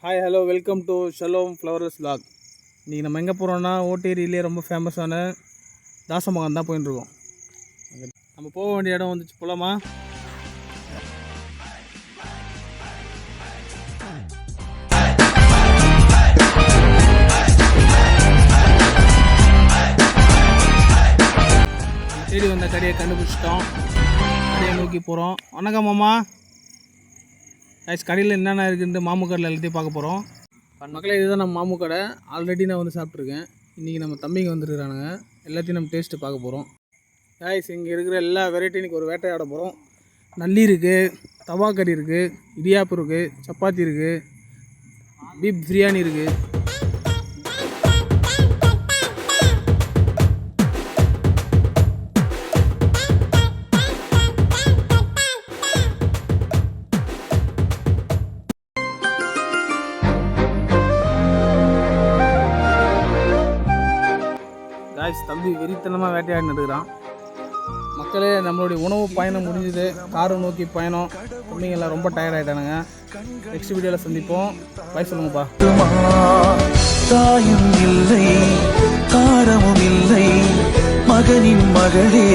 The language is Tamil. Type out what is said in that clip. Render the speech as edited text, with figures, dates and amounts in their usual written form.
Hi hello welcome to shalom flowers vlog. இன்றைக்கி நம்ம எங்கே போகிறோன்னா ஓட்டேரியிலே ரொம்ப ஃபேமஸான தாசமகன் தான் போயிட்டுருக்கோம். நம்ம போக வேண்டிய இடம் வந்துச்சு, போலாமா? தேடி வந்த கடையை கண்டுபிடிச்சிட்டோம். கடையை நோக்கி போகிறோம். வணக்கம் மாமா. கடையில் என்னென்ன இருக்குன்ட்டு மாமு கடையில் எல்லாத்தையும் பார்க்க போகிறோம். மக்களே, இதுதான் நம்ம மாமு கடை. ஆல்ரெடி நான் வந்து சாப்பிட்ருக்கேன். இன்றைக்கி நம்ம தம்பிங்க வந்துருக்குறானுங்க. எல்லாத்தையும் நம்ம டேஸ்ட்டு பார்க்க போகிறோம். இங்கே இருக்கிற எல்லா வெரைட்டியும் இன்றைக்கி ஒரு வேட்டையாட போகிறோம். நல்லி இருக்குது, தவா கறி இருக்குது, இடியாப்பு இருக்குது, சப்பாத்தி இருக்குது, பீப் பிரியாணி இருக்குது. தம்பி வெறித்தனமாக வேட்டையாடி நடுக்கிறான். மக்களே, நம்மளுடைய உணவு பயணம் முடிஞ்சுது. காரை நோக்கி பயணம். தம்பிங்க எல்லாம் ரொம்ப டயர்ட் ஆகிட்டானுங்க. நெக்ஸ்ட் வீடியோவில் சந்திப்போம். பாய் சொல்லுங்கப்பா. தாயும் இல்லை, தாரமும் இல்லை, மகனின் மகளே